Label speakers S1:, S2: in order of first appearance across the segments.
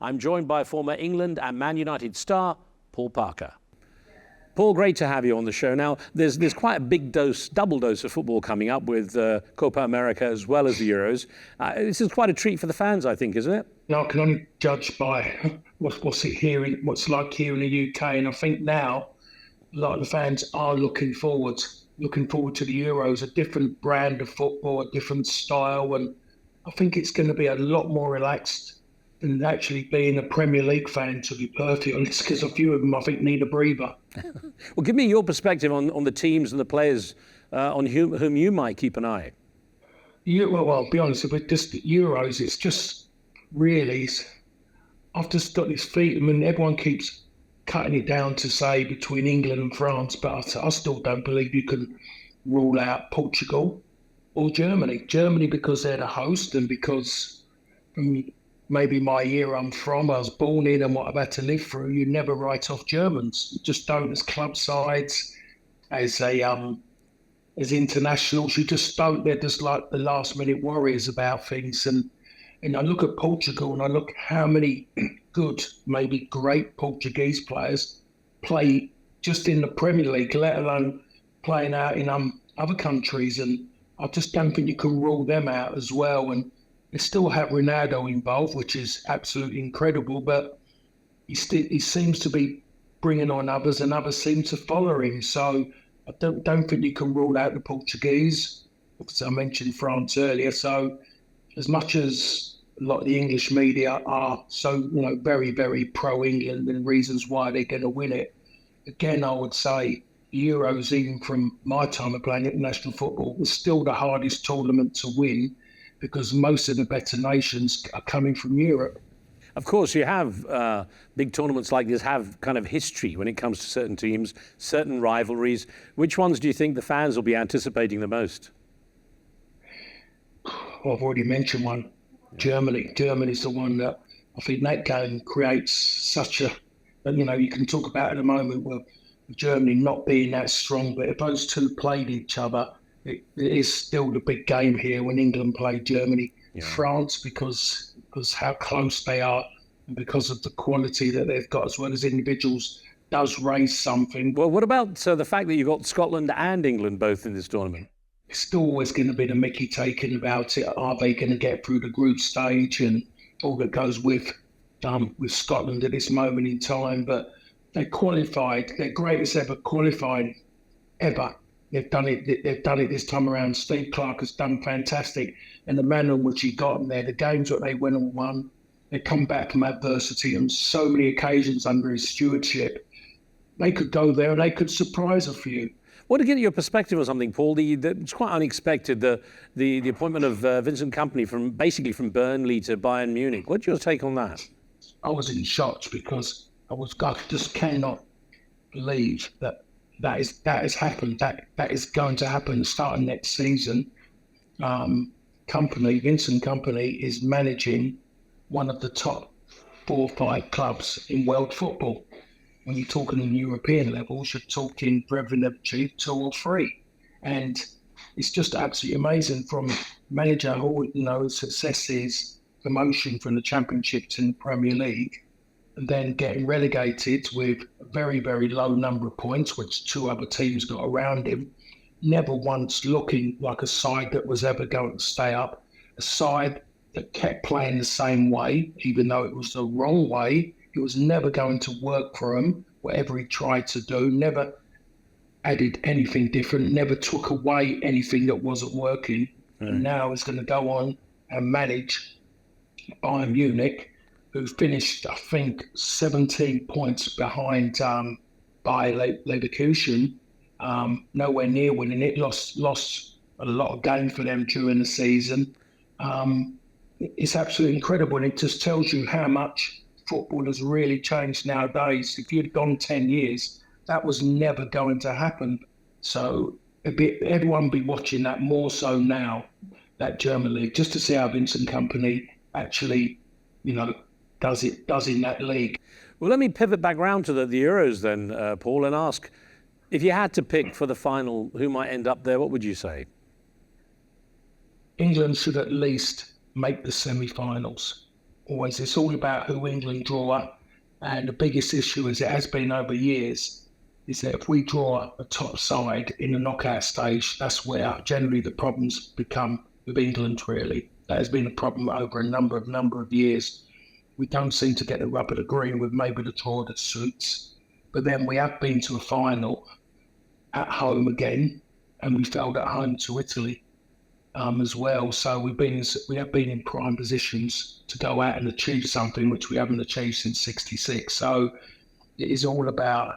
S1: I'm joined by former England and Man United star, Paul Parker. Paul, great to have you on the show. Now, there's quite a big double dose of football coming up with Copa America as well as the Euros. This is quite a treat for the fans, I think, isn't it?
S2: No, I can only judge by what's like here in the UK, and I think now a lot of the fans are looking forward to the Euros, a different brand of football, a different style, and I think it's going to be a lot more relaxed than actually being a Premier League fan, to be perfectly honest, because a few of them I think need a breather.
S1: Well, give me your perspective on the teams and the players on whom you might keep an eye.
S2: Well, I'll be honest, with just the Euros, it's just really, I've just got this feeling. I mean, everyone keeps cutting it down to say between England and France, but I still don't believe you can rule out Portugal or Germany. Germany because they're the host, and because maybe my year I'm from, I was born in, and what I've had to live through, you never write off Germans. You just don't, as club sides, as internationals, you just don't. They're just like the last minute worries about things. And I look at Portugal and I look how many good, maybe great Portuguese players play just in the Premier League, let alone playing out in other countries. And I just don't think you can rule them out as well. And they still have Ronaldo involved, which is absolutely incredible. But he seems to be bringing on others, and others seem to follow him. So I don't think you can rule out the Portuguese, because I mentioned France earlier. So as much as a lot of the English media are so, very, very pro-England and reasons why they're going to win it, again, I would say Euros, even from my time of playing international football, was still the hardest tournament to win, because most of the better nations are coming from Europe.
S1: Of course, you have big tournaments like this have kind of history when it comes to certain teams, certain rivalries. Which ones do you think the fans will be anticipating the most?
S2: Well, I've already mentioned one. Germany. Germany's the one that I think that game creates such a, you can talk about at the moment with Germany not being that strong, but if those two played each other, it is still the big game here when England played Germany. Yeah. France, because how close they are and because of the quality that they've got as well as individuals, does raise something.
S1: Well, what about the fact that you've got Scotland and England both in this tournament?
S2: It's still always going to be the mickey taken about it. Are they going to get through the group stage and all that goes with Scotland at this moment in time? But they qualified, their greatest ever qualifying ever. They've done it this time around. Steve Clarke has done fantastic. And the manner in which he got them there, the games that they went and won, they come back from adversity on so many occasions under his stewardship. They could go there and they could surprise a few.
S1: Well, to get your perspective on something, Paul, it's quite unexpected, the appointment of Vincent Kompany from Burnley to Bayern Munich. What's your take on that?
S2: I was in shock because I just cannot believe that has happened. That is going to happen starting next season. Vincent Kompany is managing one of the top 4 or 5 clubs in world football. When you're talking in European levels, you're talking Preventive 2 or 3. And it's just absolutely amazing from manager who, successes, promotion from the Championship to the Premier League, and then getting relegated with a very, very low number of points, which 2 other teams got around him, never once looking like a side that was ever going to stay up, a side that kept playing the same way, even though it was the wrong way. It was never going to work for him, whatever he tried to do, never added anything different, never took away anything that wasn't working. And now he's going to go on and manage Bayern Munich, who finished, I think, 17 points behind Bayer Leverkusen, nowhere near winning it, lost a lot of games for them during the season. It's absolutely incredible, and it just tells you how much football has really changed nowadays. If you'd gone 10 years, that was never going to happen. So everyone be watching that more so now, that German league, just to see how Vincent Kompany actually, does in that league.
S1: Well, let me pivot back round to the Euros then, Paul, and ask, if you had to pick for the final who might end up there, what would you say?
S2: England should at least make the semi-finals. always. It's all about who England draw. And the biggest issue, as it has been over years, is that if we draw a top side in the knockout stage, that's where generally the problems become with England, really. That has been a problem over a number of years. We don't seem to get the rub of the green with maybe the draw that suits. But then we have been to a final at home again, and we failed at home to Italy as well. So we have been in prime positions to go out and achieve something which we haven't achieved since '66. So it is all about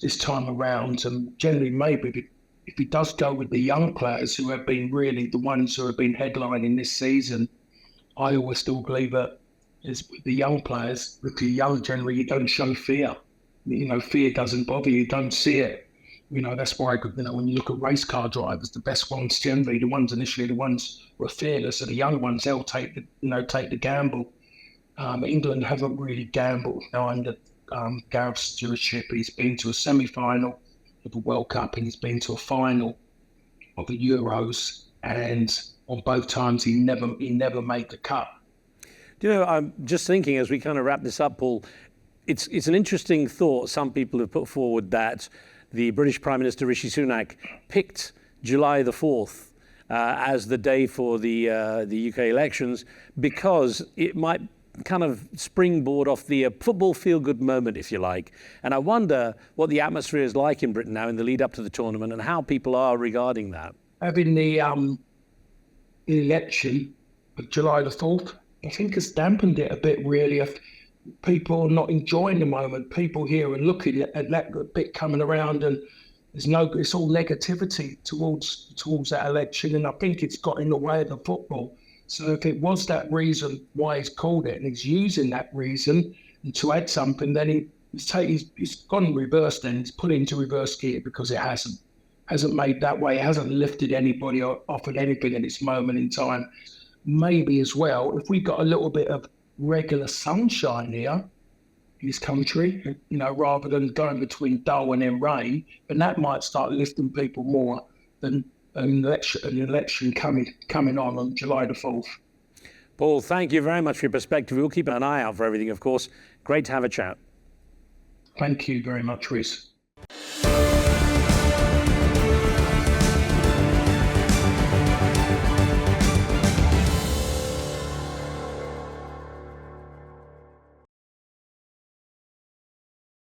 S2: this time around, and generally maybe if he does go with the young players who have been really the ones who have been headlining this season, I always still believe that is with the young players, if you're young generally, you don't show fear. Fear doesn't bother you, you don't see it. That's why, when you look at race car drivers, the best ones generally, the ones initially, the ones who are fearless are the young ones. They'll take the gamble. England haven't really gambled. Under Gareth's stewardship, he's been to a semi-final of the World Cup and he's been to a final of the Euros, and on both times he never made the cut.
S1: I'm just thinking as we kind of wrap this up, Paul, it's an interesting thought. Some people have put forward that the British Prime Minister Rishi Sunak picked July the 4th as the day for the UK elections because it might kind of springboard off the football feel-good moment, if you like. And I wonder what the atmosphere is like in Britain now in the lead up to the tournament and how people are regarding that.
S2: Having the election of July the 4th, I think has dampened it a bit, really. People are not enjoying the moment. People here are looking at that bit coming around, and it's all negativity towards that election, and I think it's got in the way of the football. So if it was that reason why he's called it, and he's using that reason to add something, then he's gone reverse. Then he's put into reverse gear because it hasn't made that way. It hasn't lifted anybody off of anything at this moment in time. Maybe as well, if we got a little bit of regular sunshine here in this country, rather than going between dull and then rain, and that might start lifting people more than an election coming on July the 4th.
S1: Paul, thank you very much for your perspective. We'll keep an eye out for everything, of course. Great to have a chat.
S2: Thank you very much, Rhys.